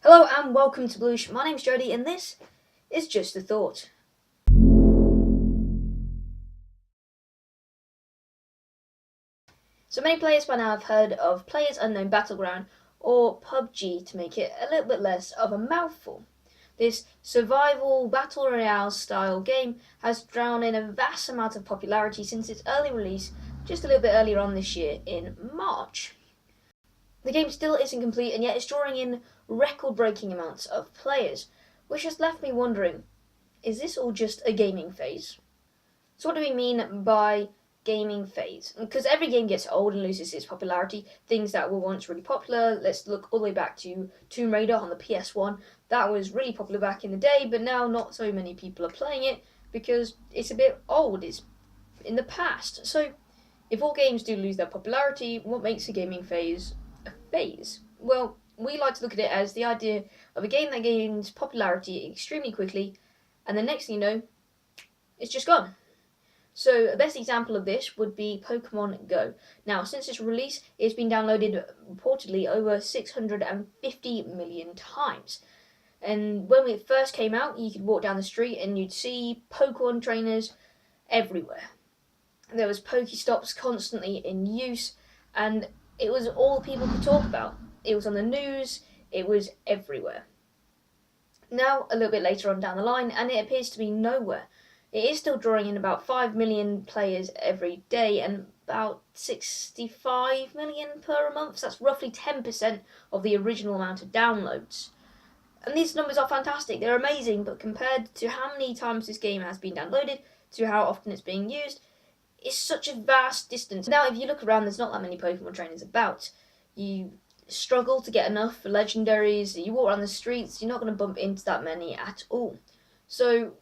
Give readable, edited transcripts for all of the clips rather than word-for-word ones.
Hello and welcome to Bloosh. My name's Jody and this is Just a Thought. So many players by now have heard of PlayerUnknown Battleground or PUBG to make it a little bit less of a mouthful. This survival battle royale style game has drawn in a vast amount of popularity since its early release just a little bit earlier on this year in March. The game still isn't complete and yet it's drawing in record-breaking amounts of players, which has left me wondering, is this all just a gaming phase? So what do we mean by gaming phase? Because every game gets old and loses its popularity. Things that were once really popular, let's look all the way back to Tomb Raider on the PS1. That was really popular back in the day, but now not so many people are playing it because it's a bit old, it's in the past. So if all games do lose their popularity, what makes a gaming phase a phase? Well, we like to look at it as the idea of a game that gains popularity extremely quickly, and the next thing you know, it's just gone. So the best example of this would be Pokemon Go. Now, since its release, it's been downloaded reportedly over 650 million times. And when it first came out, you could walk down the street and you'd see Pokemon trainers everywhere. There was Pokestops constantly in use, and it was all people could talk about. It was on the news, it was everywhere. Now, a little bit later on down the line, and it appears to be nowhere. It is still drawing in about 5 million players every day and about 65 million per month. So that's roughly 10% of the original amount of downloads. And these numbers are fantastic, they're amazing, but compared to how many times this game has been downloaded, to how often it's being used, it's such a vast distance. Now, if you look around, there's not that many Pokemon trainers about. You struggle to get enough for legendaries. You walk around the streets, you're not going to bump into that many at all. So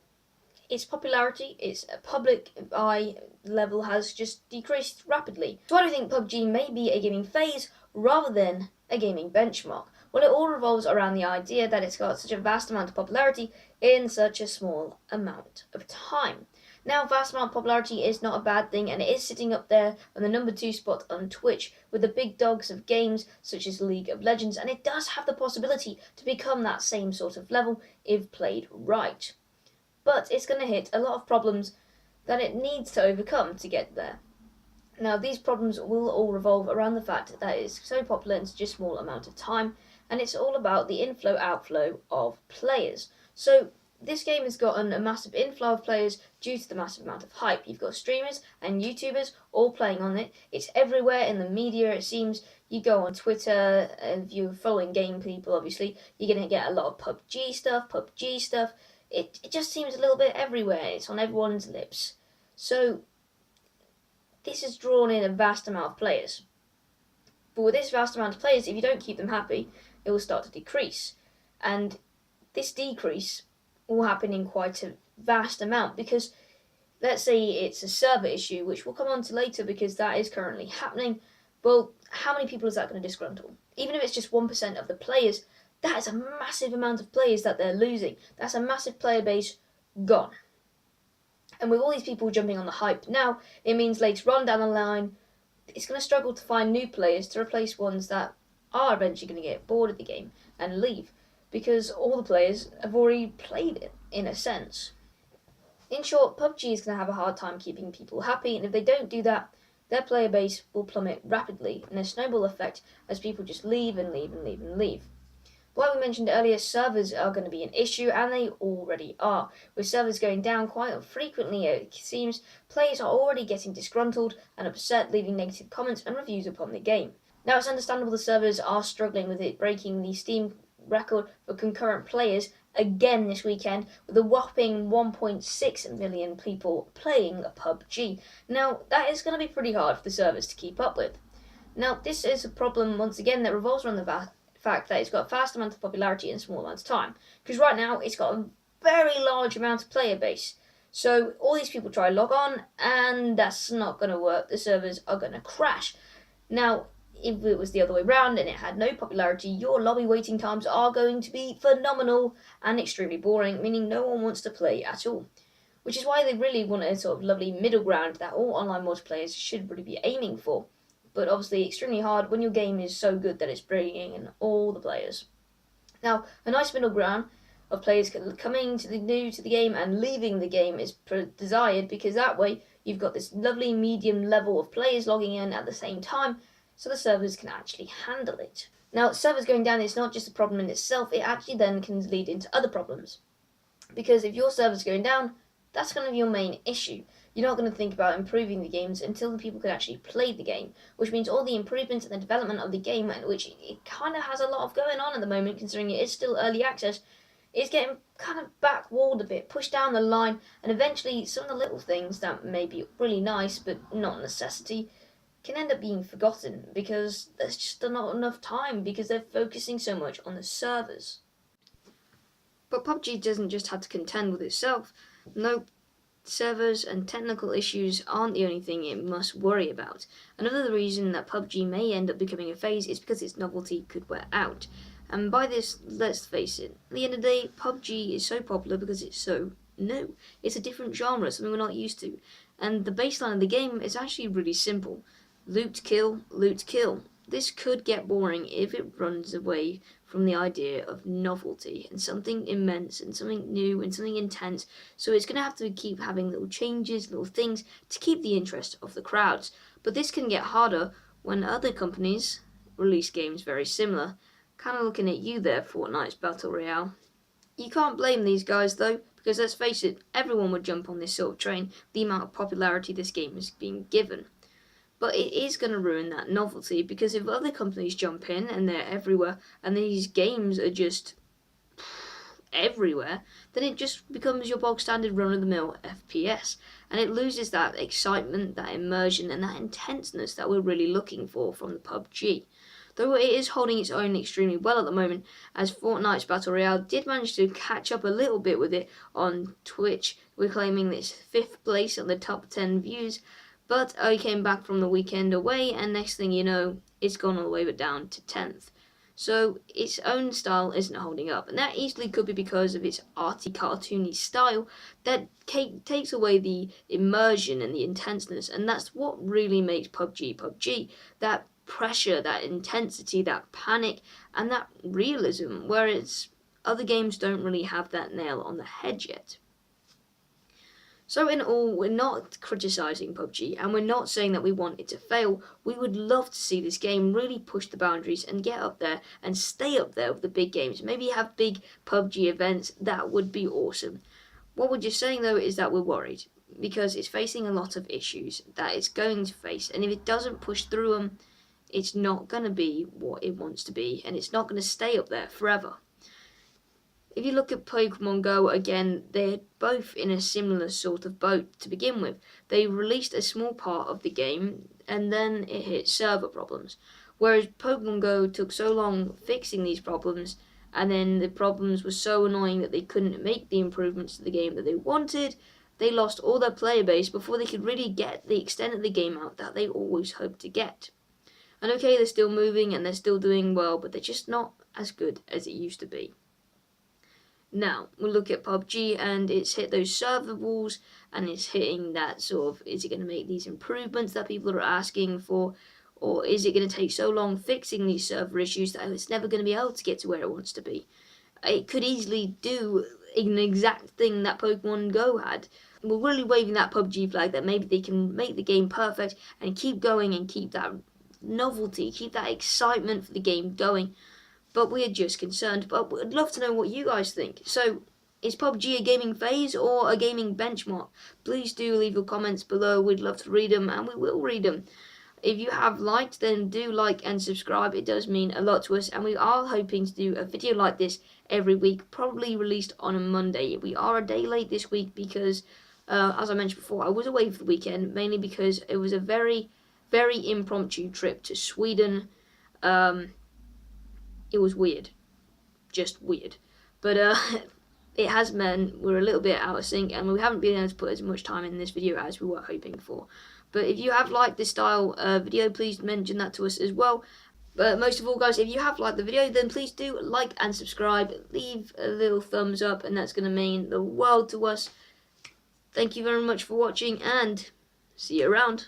its popularity, its public eye level has just decreased rapidly. So I do think PUBG may be a gaming phase rather than a gaming benchmark. Well, it all revolves around the idea that it's got such a vast amount of popularity in such a small amount of time. Now, vast amount of popularity is not a bad thing, and it is sitting up there on the number 2 spot on Twitch with the big dogs of games such as League of Legends, and it does have the possibility to become that same sort of level if played right. But it's going to hit a lot of problems that it needs to overcome to get there. Now, these problems will all revolve around the fact that it's so popular in such a small amount of time, and it's all about the inflow-outflow of players. So this game has gotten a massive inflow of players due to the massive amount of hype. You've got streamers and YouTubers all playing on it. It's everywhere in the media, it seems. You go on Twitter, and if you're following game people, obviously, you're going to get a lot of PUBG stuff. It just seems a little bit everywhere. It's on everyone's lips. So this has drawn in a vast amount of players. But with this vast amount of players, if you don't keep them happy, it will start to decrease. And this decrease will happen in quite a vast amount because let's say it's a server issue, which we'll come on to later because that is currently happening. Well, how many people is that going to disgruntle? Even if it's just 1% of the players, that is a massive amount of players that they're losing. That's a massive player base gone. And with all these people jumping on the hype now, it means later on down the line, it's going to struggle to find new players to replace ones that are eventually going to get bored of the game and leave, because all the players have already played it, in a sense. In short, PUBG is going to have a hard time keeping people happy, and if they don't do that, their player base will plummet rapidly in a snowball effect as people just leave and leave and leave and leave. Like we mentioned earlier, servers are going to be an issue, and they already are. With servers going down quite frequently, it seems players are already getting disgruntled and upset, leaving negative comments and reviews upon the game. Now, it's understandable the servers are struggling with it breaking the Steam record for concurrent players again this weekend, with a whopping 1.6 million people playing PUBG. Now, that is going to be pretty hard for the servers to keep up with. Now, this is a problem, once again, that revolves around the fact that it's got a fast amount of popularity in a small amount of time. Because right now, it's got a very large amount of player base. So all these people try to log on, and that's not going to work. The servers are going to crash. Now, if it was the other way around and it had no popularity, your lobby waiting times are going to be phenomenal and extremely boring, meaning no one wants to play at all. Which is why they really want a sort of lovely middle ground that all online multiplayers should really be aiming for. But obviously extremely hard when your game is so good that it's bringing in all the players. Now, a nice middle ground of players coming to the new to the game and leaving the game is desired, because that way you've got this lovely medium level of players logging in at the same time, so the servers can actually handle it. Now, servers going down is not just a problem in itself, it actually then can lead into other problems. Because if your server's going down, that's going to be your main issue. You're not going to think about improving the games until the people can actually play the game, which means all the improvements and the development of the game, which it kind of has a lot of going on at the moment, considering it is still early access, is getting kind of backwalled a bit, pushed down the line, and eventually some of the little things that may be really nice but not a necessity can end up being forgotten because there's just not enough time, because they're focusing so much on the servers. But PUBG doesn't just have to contend with itself. No, servers and technical issues aren't the only thing it must worry about. Another reason that PUBG may end up becoming a phase is because its novelty could wear out. And by this, let's face it, at the end of the day, PUBG is so popular because it's so new. It's a different genre, something we're not used to. And the baseline of the game is actually really simple. Loot, kill, loot, kill. This could get boring if it runs away from the idea of novelty and something immense and something new and something intense. So it's going to have to keep having little changes, little things to keep the interest of the crowds. But this can get harder when other companies release games very similar. Kind of looking at you there, Fortnite's Battle Royale. You can't blame these guys though, because let's face it, everyone would jump on this sort of train, the amount of popularity this game is being given. But it is going to ruin that novelty, because if other companies jump in and they're everywhere and these games are just everywhere, then it just becomes your bog standard run-of-the-mill FPS, and it loses that excitement, that immersion and that intenseness that we're really looking for from the PUBG. Though it is holding its own extremely well at the moment, as Fortnite's Battle Royale did manage to catch up a little bit with it on Twitch. We're claiming this 5th place on the top 10 views. But I came back from the weekend away, and next thing you know, it's gone all the way but down to 10th. So its own style isn't holding up, and that easily could be because of its arty, cartoony style that takes away the immersion and the intenseness, and that's what really makes PUBG PUBG. That pressure, that intensity, that panic, and that realism, whereas other games don't really have that nail on the head yet. So in all, we're not criticising PUBG, and we're not saying that we want it to fail. We would love to see this game really push the boundaries and get up there and stay up there with the big games. Maybe have big PUBG events, that would be awesome. What we're just saying though is that we're worried, because it's facing a lot of issues that it's going to face, and if it doesn't push through them, it's not going to be what it wants to be, and it's not going to stay up there forever. If you look at Pokemon Go, again, they're both in a similar sort of boat to begin with. They released a small part of the game, and then it hit server problems. Whereas Pokemon Go took so long fixing these problems, and then the problems were so annoying that they couldn't make the improvements to the game that they wanted, they lost all their player base before they could really get the extent of the game out that they always hoped to get. And okay, they're still moving and they're still doing well, but they're just not as good as it used to be. Now, we'll look at PUBG, and it's hit those server walls, and it's hitting that sort of, is it going to make these improvements that people are asking for, or is it going to take so long fixing these server issues that it's never going to be able to get to where it wants to be? It could easily do an exact thing that Pokemon Go had. We're really waving that PUBG flag that maybe they can make the game perfect and keep going and keep that novelty, keep that excitement for the game going. But we're just concerned. But we'd love to know what you guys think. So, is PUBG a gaming phase or a gaming benchmark? Please do leave your comments below. We'd love to read them, and we will read them. If you have liked, then do like and subscribe. It does mean a lot to us, and we are hoping to do a video like this every week, probably released on a Monday. We are a day late this week because, as I mentioned before, I was away for the weekend, mainly because it was a very, very impromptu trip to Sweden. It was weird, just weird, but it has meant we're a little bit out of sync, and we haven't been able to put as much time in this video as we were hoping for. But if you have liked this style video, please mention that to us as well. But most of all, guys, if you have liked the video, then please do like and subscribe, leave a little thumbs up, and that's going to mean the world to us. Thank you very much for watching, and see you around.